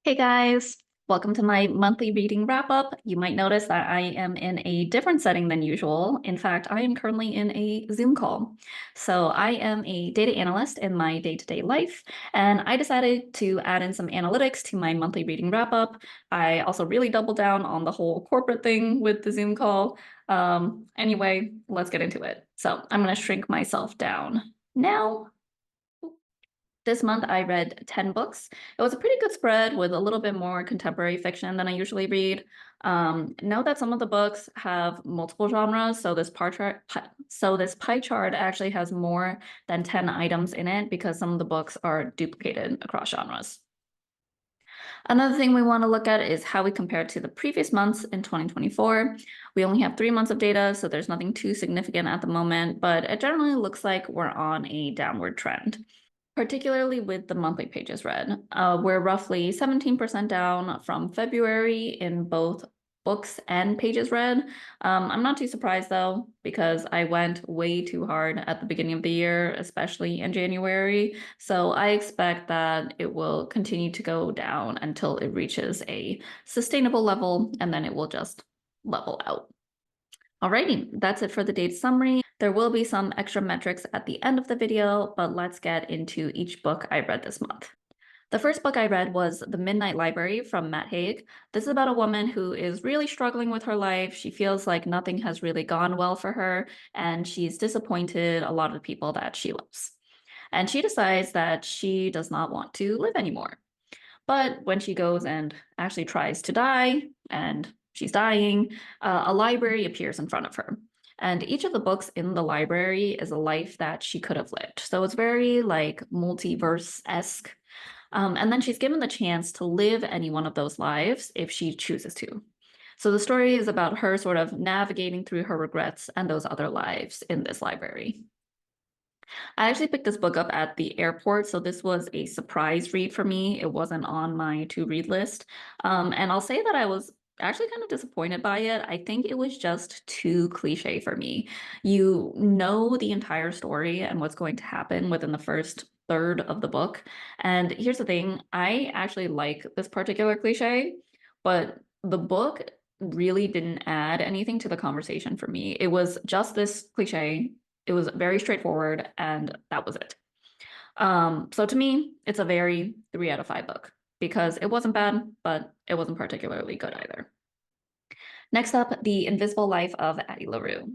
Hey guys, welcome to my monthly reading wrap up. You might notice that I am in a different setting than usual. In fact, I am currently in a Zoom call. So I am a data analyst in my day-to-day life, and I decided to add in some analytics to my monthly reading wrap up. I also really doubled down on the whole corporate thing with the Zoom call. Anyway, let's get into it. So I'm going to shrink myself down now. This month I read 10 books. It was a pretty good spread with a little bit more contemporary fiction than I usually read. Note that some of the books have multiple genres, so this pie chart actually has more than 10 items in it because some of the books are duplicated across genres. Another thing we want to look at is how we compare to the previous months in 2024. We only have 3 months of data, so there's nothing too significant at the moment, but it generally looks like we're on a downward trend, particularly with the monthly pages read. We're roughly 17% down from February in both books and pages read. I'm not too surprised though, because I went way too hard at the beginning of the year, especially in January. So I expect that it will continue to go down until it reaches a sustainable level, and then it will just level out. Alrighty, that's it for the date summary. There will be some extra metrics at the end of the video, but let's get into each book I read this month. The first book I read was The Midnight Library from Matt Haig. This is about a woman who is really struggling with her life. She feels like nothing has really gone well for her, and she's disappointed a lot of the people that she loves. And she decides that she does not want to live anymore. But when she goes and actually tries to die, and she's dying, a library appears in front of her. And each of the books in the library is a life that she could have lived. So it's very like multiverse-esque. And then she's given the chance to live any one of those lives if she chooses to. So the story is about her sort of navigating through her regrets and those other lives in this library. I actually picked this book up at the airport, so this was a surprise read for me. It wasn't on my to-read list. And I'll say that I was actually kind of disappointed by it. I think it was just too cliche for me. You know the entire story and what's going to happen within the first third of the book. And here's the thing, I actually like this particular cliche, but the book really didn't add anything to the conversation for me. It was just this cliche. It was very straightforward, and that was it. So to me, it's a very 3 out of 5 book because it wasn't bad, but it wasn't particularly good either. Next up, The Invisible Life of Addie LaRue.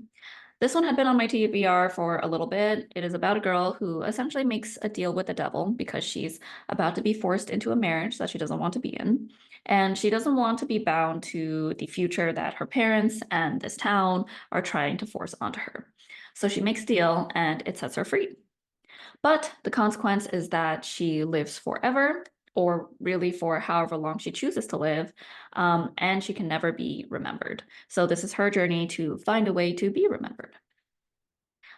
This one had been on my TBR for a little bit. It is about a girl who essentially makes a deal with the devil because she's about to be forced into a marriage that she doesn't want to be in. And she doesn't want to be bound to the future that her parents and this town are trying to force onto her. So she makes a deal and it sets her free. But the consequence is that she lives forever, or really for however long she chooses to live, and she can never be remembered. So this is her journey to find a way to be remembered.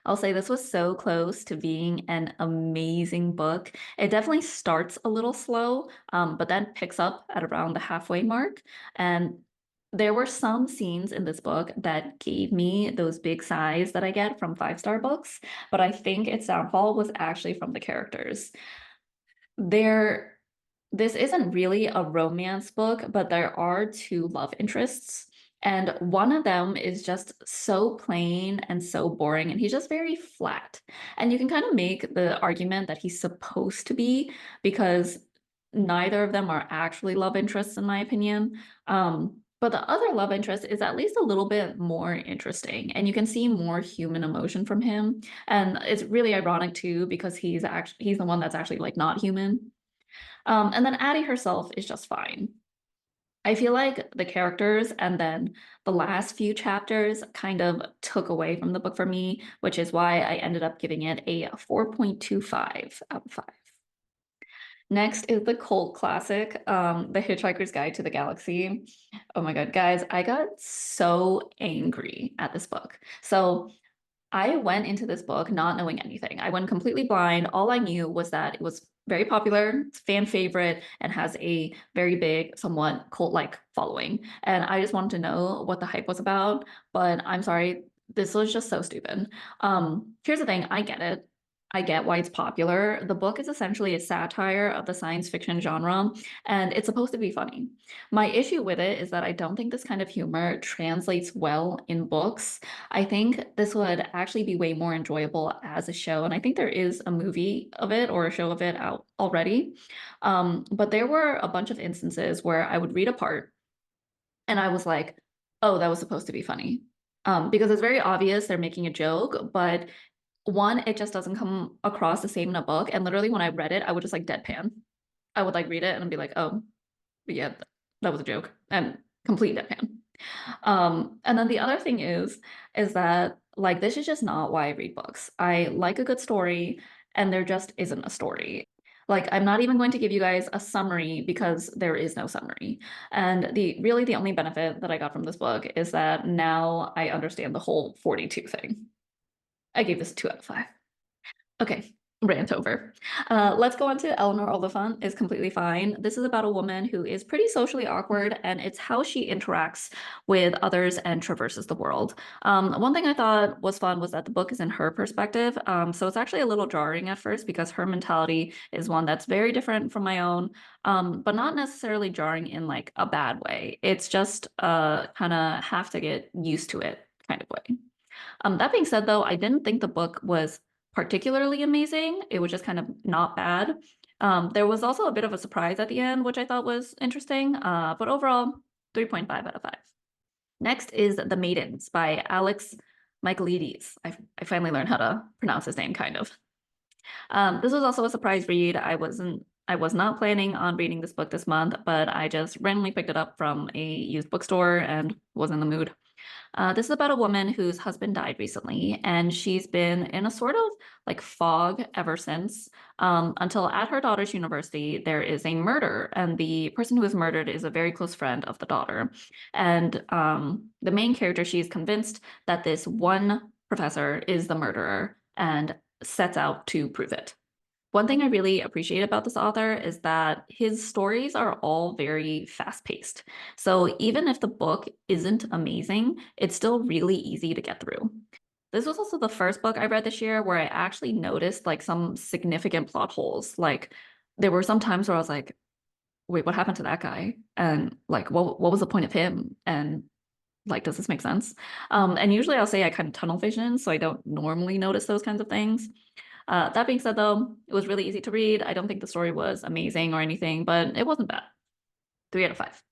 I'll say this was so close to being an amazing book. It definitely starts a little slow, but then picks up at around the halfway mark. And there were some scenes in this book that gave me those big sighs that I get from 5-star books, but I think its downfall was actually from the characters. There, this isn't really a romance book, but there are two love interests. And one of them is just so plain and so boring, and he's just very flat. And you can kind of make the argument that he's supposed to be because neither of them are actually love interests, in my opinion. But the other love interest is at least a little bit more interesting, and you can see more human emotion from him. And it's really ironic too, because he's the one that's actually like not human. And then Addie herself is just fine. I feel like the characters and then the last few chapters kind of took away from the book for me, which is why I ended up giving it a 4.25 out of 5. Next is the cult classic, The Hitchhiker's Guide to the Galaxy. Oh my God, guys, I got so angry at this book. So I went into this book not knowing anything. I went completely blind. All I knew was that it was very popular, it's fan favorite, and has a very big, somewhat cult-like following. And I just wanted to know what the hype was about. But I'm sorry, this was just so stupid. Here's the thing, I get it. I get why it's popular. The book is essentially a satire of the science fiction genre, and it's supposed to be funny. My issue with it is that I don't think this kind of humor translates well in books. I think this would actually be way more enjoyable as a show, and I think there is a movie of it or a show of it out already. But there were a bunch of instances where I would read a part and I was like, oh, that was supposed to be funny. Because it's very obvious they're making a joke, but one, it just doesn't come across the same in a book. And literally, when I read it, I would just like deadpan. I would like read it and I'd be like, oh, yeah, that was a joke, and complete deadpan. And then the other thing is that like this is just not why I read books. I like a good story, and there just isn't a story. Like I'm not even going to give you guys a summary because there is no summary. And the only benefit that I got from this book is that now I understand the whole 42 thing. I gave this a 2 out of 5. Okay, rant over. Let's go on to Eleanor Oliphant is completely fine. This is about a woman who is pretty socially awkward, and it's how she interacts with others and traverses the world. One thing I thought was fun was that the book is in her perspective. So it's actually a little jarring at first because her mentality is one that's very different from my own, but not necessarily jarring in like a bad way. It's just kind of have to get used to it kind of way. That being said, though, I didn't think the book was particularly amazing. It was just kind of not bad. There was also a bit of a surprise at the end, which I thought was interesting. But overall, 3.5 out of 5. Next is The Maidens by Alex Michaelides. I finally learned how to pronounce his name, kind of. This was also a surprise read. I was not planning on reading this book this month, but I just randomly picked it up from a used bookstore and was in the mood. This is about a woman whose husband died recently, and she's been in a sort of like fog ever since, until at her daughter's university, there is a murder, and the person who was murdered is a very close friend of the daughter. And the main character, she's convinced that this one professor is the murderer and sets out to prove it. One thing I really appreciate about this author is that his stories are all very fast-paced. So even if the book isn't amazing, it's still really easy to get through. This was also the first book I read this year where I actually noticed like some significant plot holes. Like there were some times where I was like, wait, what happened to that guy? And like what was the point of him? And like, does this make sense? And usually I'll say I kind of tunnel vision, so I don't normally notice those kinds of things. That being said, though, it was really easy to read. I don't think the story was amazing or anything, but it wasn't bad. 3 out of 5.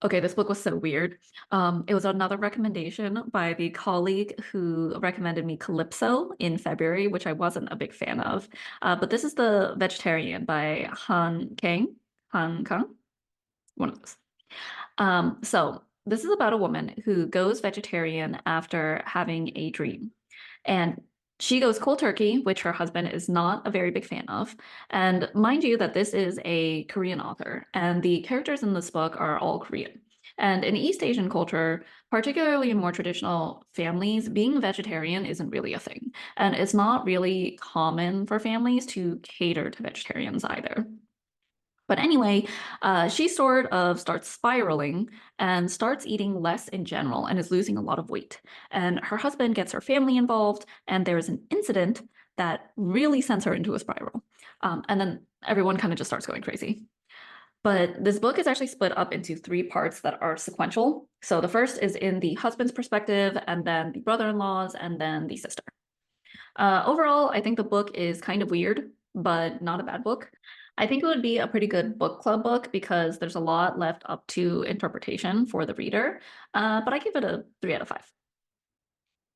Okay, this book was so weird. It was another recommendation by the colleague who recommended me Calypso in February, which I wasn't a big fan of. But this is The Vegetarian by Han Kang. Han Kang? One of those. So this is about a woman who goes vegetarian after having a dream. And she goes cold turkey, which her husband is not a very big fan of. And mind you, that this is a Korean author, and the characters in this book are all Korean. And in East Asian culture, particularly in more traditional families, being vegetarian isn't really a thing. And it's not really common for families to cater to vegetarians either. But anyway, she sort of starts spiraling and starts eating less in general and is losing a lot of weight. And her husband gets her family involved, and there's an incident that really sends her into a spiral. And then everyone kind of just starts going crazy. But this book is actually split up into 3 parts that are sequential. So the first is in the husband's perspective, and then the brother-in-law's, and then the sister. Overall, I think the book is kind of weird, but not a bad book. I think it would be a pretty good book club book because there's a lot left up to interpretation for the reader, but I give it a 3 out of 5.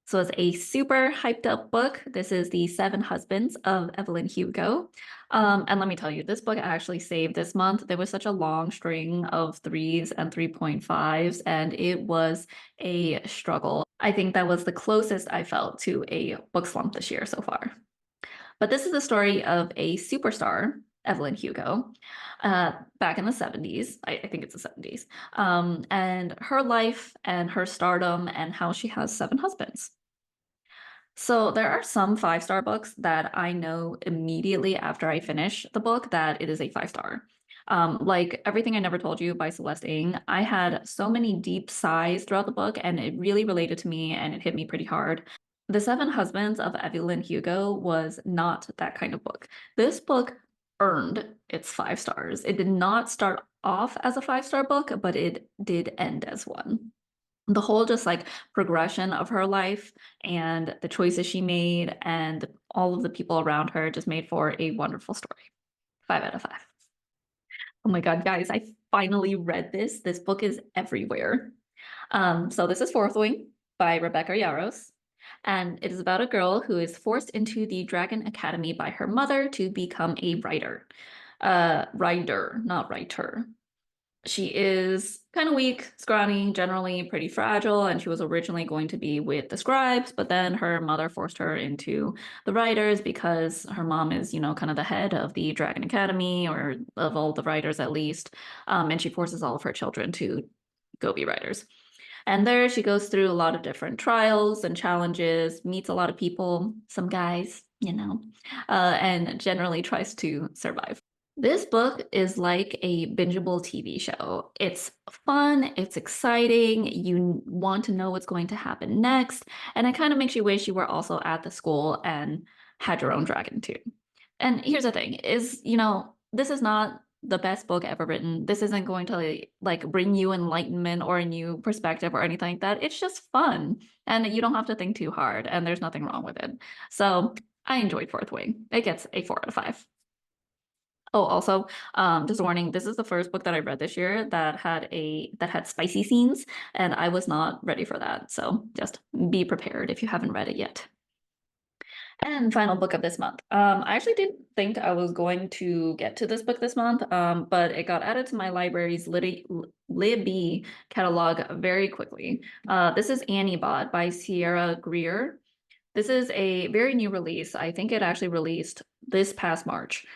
So it's a super hyped up book. This is The Seven Husbands of Evelyn Hugo. And let me tell you, this book actually saved this month. There was such a long string of 3s and 3.5s, and it was a struggle. I think that was the closest I felt to a book slump this year so far. But this is the story of a superstar, Evelyn Hugo, back in the 70s. I think it's the 70s. And her life and her stardom and how she has 7 husbands. So there are some 5-star books that I know immediately after I finish the book that it is a 5-star. Like Everything I Never Told You by Celeste Ng, I had so many deep sighs throughout the book, and it really related to me and it hit me pretty hard. The Seven Husbands of Evelyn Hugo was not that kind of book. This book earned its 5 stars. It did not start off as a 5-star book, but it did end as one. The whole just like progression of her life and the choices she made and all of the people around her just made for a wonderful story. 5 out of 5. Oh my God, guys, I finally read this. This book is everywhere. So this is Fourth Wing by Rebecca Yarros. And it is about a girl who is forced into the Dragon Academy by her mother to become a writer. Writer, not writer. She is kind of weak, scrawny, generally pretty fragile, and she was originally going to be with the scribes, but then her mother forced her into the writers because her mom is, kind of the head of the Dragon Academy, or of all the writers at least, and she forces all of her children to go be writers. And there she goes through a lot of different trials and challenges, meets a lot of people, some guys, and generally tries to survive. This book is like a bingeable TV show. It's fun, it's exciting, you want to know what's going to happen next, and it kind of makes you wish you were also at the school and had your own dragon too. And here's the thing is, this is not the best book ever written. This isn't going to like bring you enlightenment or a new perspective or anything like that. It's just fun and you don't have to think too hard and there's nothing wrong with it. So I enjoyed Fourth Wing. It gets a 4 out of 5. Oh, also, just a warning, this is the first book that I read this year that had spicy scenes, and I was not ready for that. So just be prepared if you haven't read it yet. And final book of this month. I actually didn't think I was going to get to this book this month, but it got added to my library's Libby catalog very quickly. This is Annie Bot by Sierra Greer. This is a very new release. I think it actually released this past March.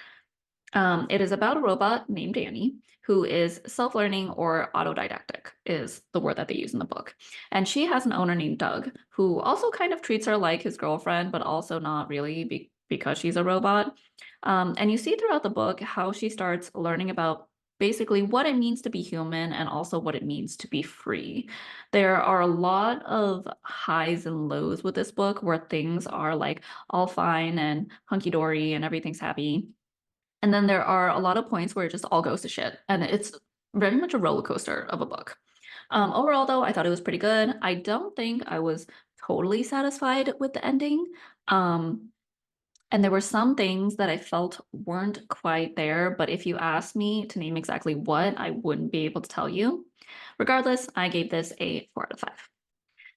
It is about a robot named Annie who is self-learning or autodidactic is the word that they use in the book. And she has an owner named Doug who also kind of treats her like his girlfriend, but also not really because she's a robot. And you see throughout the book how she starts learning about basically what it means to be human and also what it means to be free. There are a lot of highs and lows with this book where things are like all fine and hunky-dory and everything's happy. And then there are a lot of points where it just all goes to shit. And it's very much a roller coaster of a book. Overall, though, I thought it was pretty good. I don't think I was totally satisfied with the ending. And there were some things that I felt weren't quite there. But if you asked me to name exactly what, I wouldn't be able to tell you. Regardless, I gave this a 4 out of 5.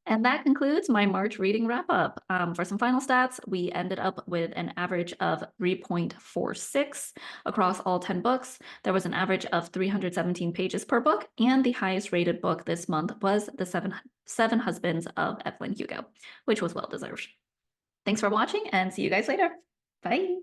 And that concludes my March reading wrap up. For some final stats, we ended up with an average of 3.46 across all 10 books. There was an average of 317 pages per book, and the highest rated book this month was The Seven Husbands of Evelyn Hugo, which was well deserved. Thanks for watching and see you guys later. Bye.